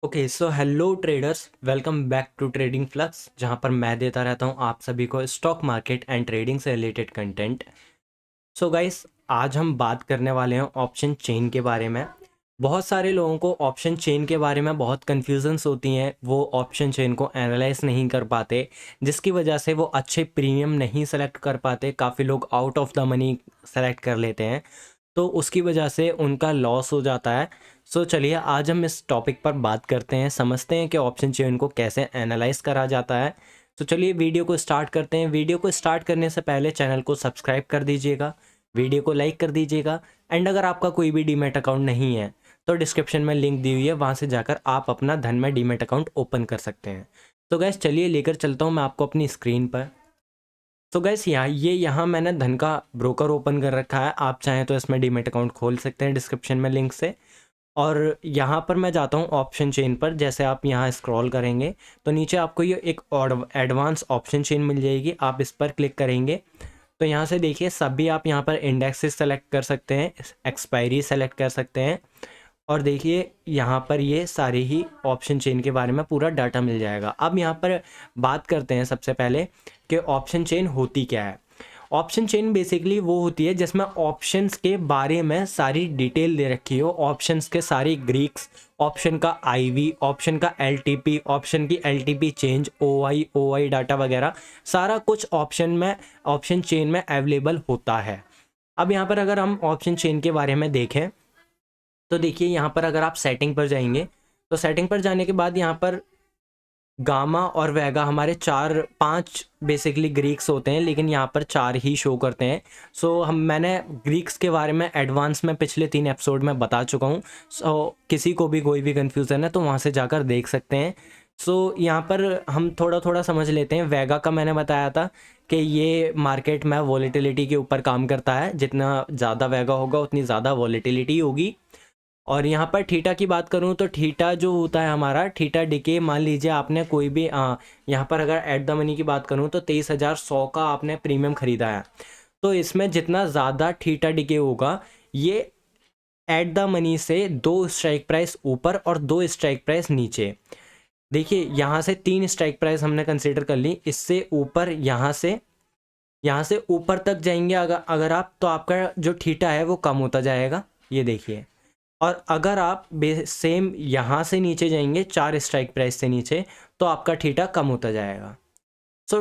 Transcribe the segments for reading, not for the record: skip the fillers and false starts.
Okay so hello traders, welcome back to trading flux, जहां पर मैं देता रहता हूं आप सभी को स्टॉक मार्केट एंड ट्रेडिंग से रिलेटेड कंटेंट। सो गाइस, आज हम बात करने वाले हैं ऑप्शन चेन के बारे में। बहुत सारे लोगों को ऑप्शन चेन के बारे में बहुत कन्फ्यूजन्स होती हैं, वो ऑप्शन चेन को एनालाइज नहीं कर पाते, जिसकी वजह से वो अच्छे प्रीमियम नहीं सेलेक्ट कर पाते। काफ़ी लोग out of the money select कर लेते हैं, तो उसकी वजह से उनका लॉस हो जाता है। सो चलिए आज हम इस टॉपिक पर बात करते हैं, समझते हैं कि ऑप्शन चेन को कैसे एनालाइज करा जाता है। तो चलिए वीडियो को स्टार्ट करते हैं। वीडियो को स्टार्ट करने से पहले चैनल को सब्सक्राइब कर दीजिएगा, वीडियो को लाइक कर दीजिएगा, एंड अगर आपका कोई भी डीमैट अकाउंट नहीं है तो डिस्क्रिप्शन में लिंक दी हुई है, वहाँ से जाकर आप अपना धन में डीमैट अकाउंट ओपन कर सकते हैं। तो गैस चलिए लेकर चलता हूँ मैं आपको अपनी स्क्रीन पर। तो गैस यहाँ मैंने धन का ब्रोकर ओपन कर रखा है। आप चाहें तो इसमें डीमैट अकाउंट खोल सकते हैं डिस्क्रिप्शन में लिंक से। और यहाँ पर मैं जाता हूँ ऑप्शन चेन पर। जैसे आप यहाँ स्क्रॉल करेंगे तो नीचे आपको ये एक और एडवांस ऑप्शन चेन मिल जाएगी, आप इस पर क्लिक करेंगे तो यहाँ से देखिए सभी आप यहाँ पर इंडेक्सेस सेलेक्ट कर सकते हैं, एक्सपायरी सेलेक्ट कर सकते हैं, और देखिए यहाँ पर ये सारे ही ऑप्शन चेन के बारे में पूरा डाटा मिल जाएगा। अब यहाँ पर बात करते हैं सबसे पहले कि ऑप्शन चेन होती क्या है। ऑप्शन चेन बेसिकली वो होती है जिसमें ऑप्शंस के बारे में सारी डिटेल दे रखी हो, ऑप्शंस के सारी ग्रीक्स, ऑप्शन का आईवी, ऑप्शन का एलटीपी, ऑप्शन की एलटीपी चेंज, ओआई डाटा वगैरह सारा कुछ ऑप्शन चेन में अवेलेबल होता है। अब यहाँ पर अगर हम ऑप्शन चेन के बारे में देखें तो देखिए यहाँ पर अगर आप सेटिंग पर जाएंगे तो सेटिंग पर जाने के बाद यहाँ पर गामा और वेगा हमारे 4-5 बेसिकली ग्रीक्स होते हैं, लेकिन यहाँ पर 4 ही शो करते हैं। मैंने ग्रीक्स के बारे में एडवांस में पिछले 3 एपिसोड में बता चुका हूँ। किसी को भी कोई भी कन्फ्यूज़न है तो वहाँ से जाकर देख सकते हैं। यहाँ पर हम थोड़ा थोड़ा समझ लेते हैं। वेगा का मैंने बताया था कि ये मार्केट में वॉलेटिलिटी के ऊपर काम करता है, जितना ज़्यादा वेगा होगा उतनी ज़्यादा वॉलेटिलिटी होगी। और यहाँ पर थीटा की बात करूँ तो थीटा जो होता है हमारा थीटा डिके, मान लीजिए आपने कोई भी यहाँ पर अगर एट द मनी की बात करूँ तो 23,100 का आपने प्रीमियम ख़रीदा है, तो इसमें जितना ज़्यादा थीटा डिके होगा ये एट द मनी से 2 स्ट्राइक प्राइस ऊपर और 2 स्ट्राइक प्राइस नीचे। देखिए यहाँ से 3 स्ट्राइक प्राइस हमने कंसिडर कर ली, इससे ऊपर यहाँ से ऊपर तक जाएंगे अगर आप, तो आपका जो थीटा है वो कम होता जाएगा, ये देखिए। और अगर आप सेम यहाँ से नीचे जाएंगे 4 स्ट्राइक प्राइस से नीचे, तो आपका थीटा कम होता जाएगा।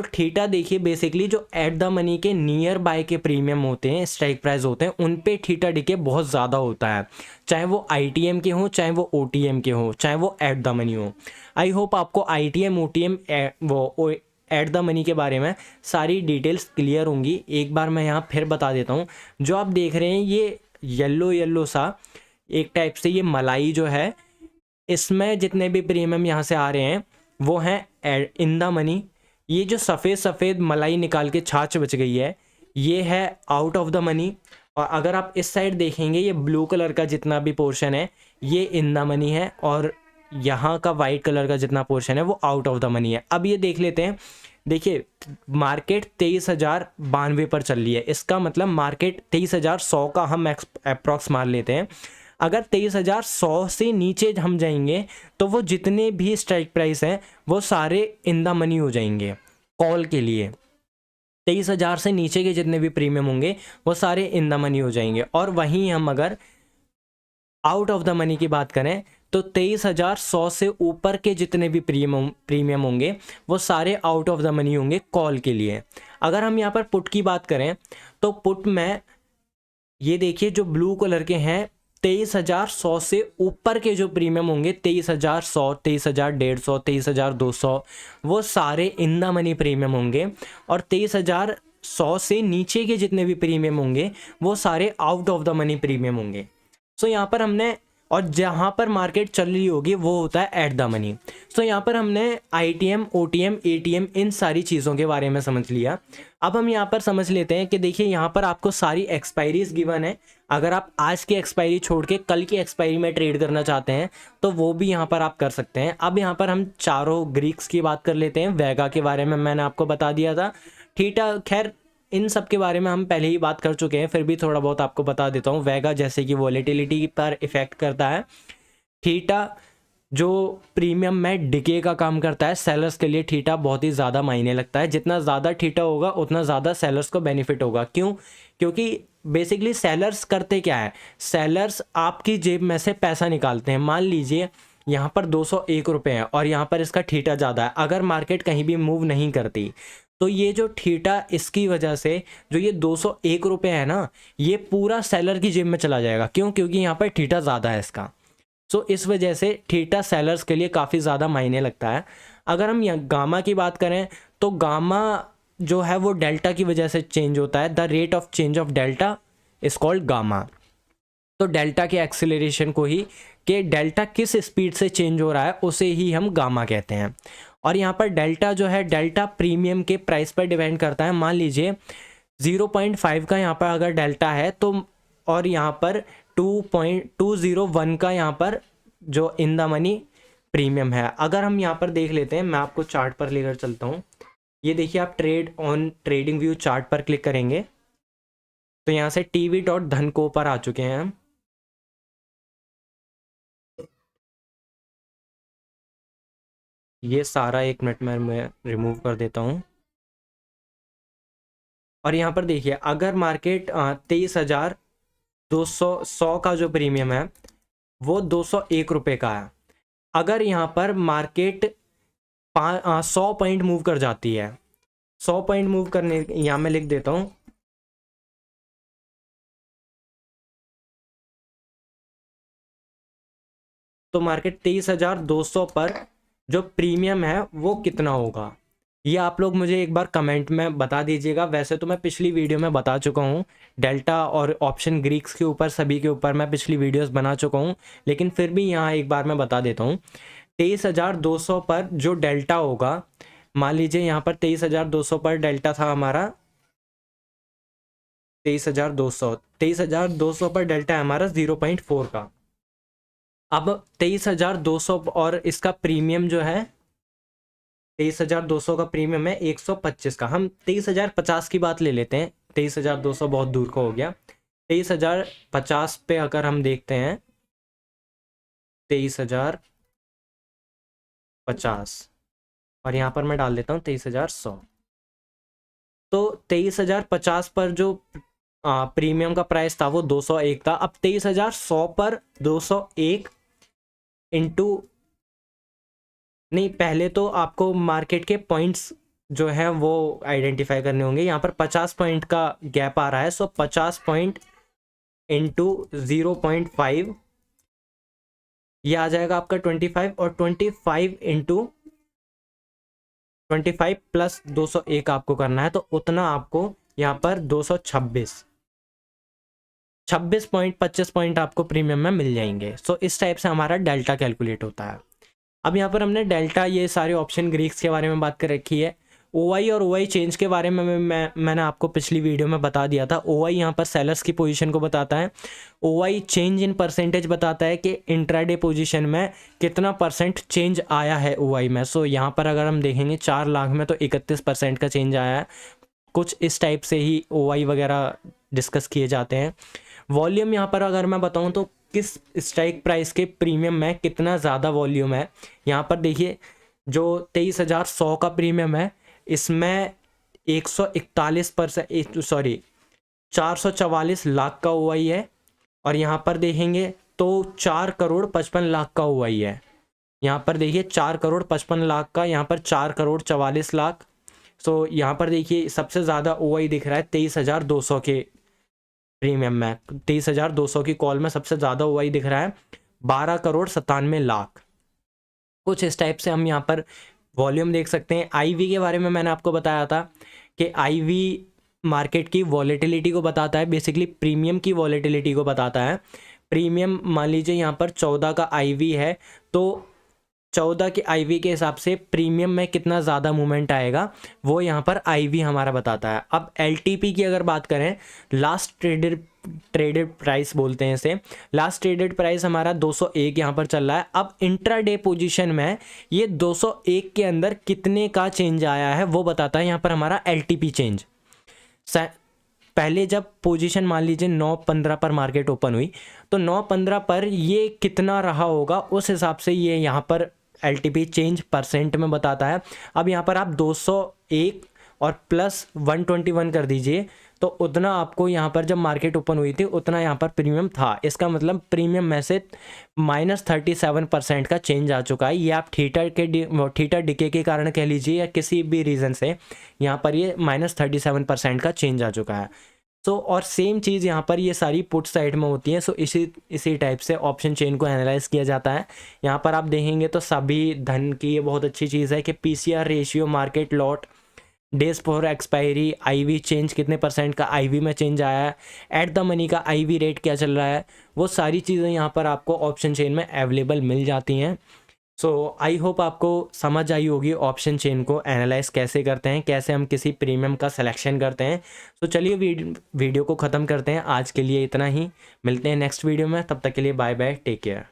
थीटा देखिए बेसिकली जो एट द मनी के नियर बाय के प्रीमियम होते हैं, स्ट्राइक प्राइस होते हैं, उन पे थीटा डिके बहुत ज़्यादा होता है, चाहे वो आईटीएम के हों, चाहे वो ओटीएम के हों, चाहे वो एट द मनी हो। आई होप आपको आईटीएम ओटीएम वो एट द मनी के बारे में सारी डिटेल्स क्लियर होंगी। एक बार मैं यहाँ फिर बता देता हूँ। जो आप देख रहे हैं ये येलो सा एक टाइप से ये मलाई जो है, इसमें जितने भी प्रीमियम यहाँ से आ रहे हैं वो हैं इन द मनी। ये जो सफ़ेद मलाई निकाल के छाछ बच गई है, ये है आउट ऑफ द मनी। और अगर आप इस साइड देखेंगे ये ब्लू कलर का जितना भी पोर्शन है ये इन द मनी है, और यहाँ का वाइट कलर का जितना पोर्शन है वो आउट ऑफ द मनी है। अब ये देख लेते हैं। देखिए मार्केट 23,092 पर चल रही है, इसका मतलब मार्केट 23,100 का हम अप्रॉक्स मान लेते हैं। अगर 23,100 से नीचे हम जाएंगे तो वो जितने भी स्ट्राइक प्राइस हैं वो सारे इन द मनी हो जाएंगे कॉल के लिए। 23,000 से नीचे के जितने भी प्रीमियम होंगे वो सारे इन द मनी हो जाएंगे। और वहीं हम अगर आउट ऑफ द मनी की बात करें तो 23,100 से ऊपर के जितने भी प्रीमियम होंगे वो सारे आउट ऑफ द मनी होंगे कॉल के लिए। अगर हम यहाँ पर पुट की बात करें तो पुट में ये देखिए जो ब्लू कलर के हैं 23,100 से ऊपर के जो प्रीमियम होंगे 23,100, 23,150, 23,200 वो सारे इन द मनी प्रीमियम होंगे। और 23,100 से नीचे के जितने भी प्रीमियम होंगे वो सारे out of the money premium होंगे। यहाँ पर हमने, और जहाँ पर मार्केट चल रही होगी वो होता है एट द मनी। यहाँ पर हमने आईटीएम, ओटीएम, एटीएम इन सारी चीज़ों के बारे में समझ लिया। अब हम यहाँ पर समझ लेते हैं कि देखिए यहाँ पर आपको सारी एक्सपायरीज गिवन है। अगर आप आज की एक्सपायरी छोड़ के कल की एक्सपायरी में ट्रेड करना चाहते हैं तो वो भी यहाँ पर आप कर सकते हैं। अब यहाँ पर हम चारों ग्रीक्स की बात कर लेते हैं। वेगा के बारे में मैंने आपको बता दिया था, थीटा, खैर इन सब के बारे में हम पहले ही बात कर चुके हैं, फिर भी थोड़ा बहुत आपको बता देता हूँ। वेगा जैसे कि वॉलेटिलिटी पर इफेक्ट करता है, थीटा जो प्रीमियम में डिके का काम करता है, सेलर्स के लिए थीटा बहुत ही ज़्यादा मायने लगता है। जितना ज़्यादा थीटा होगा उतना ज़्यादा सेलर्स को बेनिफिट होगा। क्यों? क्योंकि बेसिकली सेलर्स करते क्या है, सेलर्स आपकी जेब में से पैसा निकालते हैं। मान लीजिए यहाँ पर 201 रुपये है और यहाँ पर इसका थीटा ज़्यादा है। अगर मार्केट कहीं भी मूव नहीं करती तो ये जो थीटा, इसकी वजह से जो ये 201 रुपये है ना, ये पूरा सेलर की जेब में चला जाएगा। क्यों? क्योंकि यहाँ पर थीटा ज़्यादा है इसका। सो इस वजह से थीटा सेलर्स के लिए काफ़ी ज़्यादा मायने लगता है। अगर हम यहाँ गामा की बात करें तो गामा जो है वो डेल्टा की वजह से चेंज होता है। The rate of change of delta is called gamma. तो डेल्टा के एक्सेलरेशन को ही, कि डेल्टा किस स्पीड से चेंज हो रहा है, उसे ही हम गामा कहते हैं। और यहाँ पर डेल्टा जो है, डेल्टा प्रीमियम के प्राइस पर डिपेंड करता है। मान लीजिए 0.5 का यहाँ पर अगर डेल्टा है तो, और यहाँ पर 2.201 का यहाँ पर जो इन द मनी प्रीमियम है। अगर हम यहाँ पर देख लेते हैं, मैं आपको चार्ट पर लेकर चलता हूँ। ये देखिए, आप trade on trading view chart पर क्लिक करेंगे तो यहाँ से tv.dhanko पर आ चुके हैं हम। ये सारा 1 मिनट में मैं रिमूव कर देता हूँ। और यहाँ पर देखिए, अगर मार्केट 23,200 का जो प्रीमियम है वो 201 रुपये का है। अगर यहाँ पर मार्केट 100 पॉइंट मूव कर जाती है, 100 पॉइंट मूव करने, यहाँ मैं लिख देता हूँ, तो मार्केट 23,200 पर जो प्रीमियम है वो कितना होगा, ये आप लोग मुझे एक बार कमेंट में बता दीजिएगा। वैसे तो मैं पिछली वीडियो में बता चुका हूँ, डेल्टा और ऑप्शन ग्रीक्स के ऊपर, सभी के ऊपर मैं पिछली वीडियोस बना चुका हूँ, लेकिन फिर भी यहाँ एक बार मैं बता देता हूँ। 23,200 पर जो डेल्टा होगा, मान लीजिए यहाँ पर 23,200 पर डेल्टा था हमारा, 23,200 पर डेल्टा है हमारा 0.4 का। अब 23,200 और इसका प्रीमियम जो है, 23,200 का प्रीमियम है 125 का। हम 23,050 की बात ले लेते हैं, 23,200 बहुत दूर का हो गया। 23,050 पे अगर हम देखते हैं, 23,050 और यहाँ पर मैं डाल देता हूँ 23,100। तो 23,050 पर जो प्रीमियम का प्राइस था वो 201 था। अब 23,100 पर 201 इंटू, नहीं, पहले तो आपको मार्केट के पॉइंट्स जो है वो आइडेंटिफाई करने होंगे। यहाँ पर 50 पॉइंट का गैप आ रहा है, सो 50 पॉइंट इंटू 0.5, ये आ जाएगा आपका 25, और 25 इंटू 25 प्लस 201 आपको करना है, तो उतना आपको यहाँ पर 226 पॉइंट, 25 पॉइंट आपको प्रीमियम में मिल जाएंगे। सो इस टाइप से हमारा डेल्टा कैलकुलेट होता है। अब यहाँ पर हमने डेल्टा, ये सारे ऑप्शन ग्रीक्स के बारे में बात कर रखी है। ओवाई और ओवाई चेंज के बारे में मैंने आपको पिछली वीडियो में बता दिया था। ओवाई यहाँ पर सेलर्स की पोजीशन को बताता है, ओवाई चेंज इन परसेंटेज बताता है कि इंट्राडे पोजीशन में कितना परसेंट चेंज आया है ओवाई में। सो यहाँ पर अगर हम देखेंगे 4 लाख में तो 31% का चेंज आया है। कुछ इस टाइप से ही ओवाई वगैरह डिस्कस किए जाते हैं। वॉल्यूम यहाँ पर अगर मैं बताऊँ तो किस स्ट्राइक प्राइस के प्रीमियम में कितना ज़्यादा वॉल्यूम है, यहाँ पर देखिए, जो 23,100 का प्रीमियम है इसमें 444 लाख का ओवाई है। और यहाँ पर देखेंगे तो 4,55,00,000 का ओवाई है। यहाँ पर देखिए 4,55,00,000 का, यहाँ पर 4,44,00,000। सो यहाँ पर देखिए सबसे ज़्यादा ओवाई दिख रहा है 23,200 के प्रीमियम में। 23,200 की कॉल में सबसे ज़्यादा ओवाई दिख रहा है 12,97,00,000। कुछ इस टाइप से हम यहाँ पर वॉल्यूम देख सकते हैं। आईवी के बारे में मैंने आपको बताया था कि आईवी मार्केट की वॉलेटिलिटी को बताता है, बेसिकली प्रीमियम की वॉलेटिलिटी को बताता है। प्रीमियम मान लीजिए यहाँ पर 14 का आईवी है, तो 14 के आईवी के हिसाब से प्रीमियम में कितना ज़्यादा मूवमेंट आएगा वो यहाँ पर आईवी हमारा बताता है। अब एलटीपी की अगर बात करें, लास्ट ट्रेडेड प्राइस बोलते हैं इसे, लास्ट ट्रेडेड प्राइस हमारा 201 यहाँ पर चल रहा है। अब इंट्राडे पोजीशन में ये 201 के अंदर कितने का चेंज आया है वो बताता है यहाँ पर हमारा एलटीपी चेंज। पहले जब पोजीशन मान लीजिए 9:15 पर मार्केट ओपन हुई, तो 9:15 पर ये कितना रहा होगा उस हिसाब से ये यहाँ पर LTP चेंज परसेंट में बताता है। अब यहाँ पर आप 201 और प्लस 121 कर दीजिए, तो उतना आपको यहाँ पर जब मार्केट ओपन हुई थी उतना यहाँ पर प्रीमियम था। इसका मतलब प्रीमियम में से -37% का चेंज आ चुका है। ये आप थीटा डिके के कारण कह लीजिए या किसी भी रीज़न से यहाँ पर ये -37% का चेंज आ चुका है। सो और सेम चीज़ यहाँ पर ये सारी पुट साइड में होती है। सो इसी टाइप से ऑप्शन चेन को एनालाइज किया जाता है। यहाँ पर आप देखेंगे तो सभी धन की ये बहुत अच्छी चीज़ है कि PCR ratio, market lot, days for expiry, IV change कितने परसेंट का IV में चेंज आया है, एट द मनी का IV रेट क्या चल रहा है, वो सारी चीज़ें यहाँ पर आपको ऑप्शन चेन में अवेलेबल मिल जाती हैं। सो आई होप आपको समझ आई होगी ऑप्शन चेन को एनालाइज कैसे करते हैं, कैसे हम किसी प्रीमियम का सिलेक्शन करते हैं। सो चलिए वीडियो को ख़त्म करते हैं। आज के लिए इतना ही, मिलते हैं नेक्स्ट वीडियो में। तब तक के लिए बाय बाय, टेक केयर।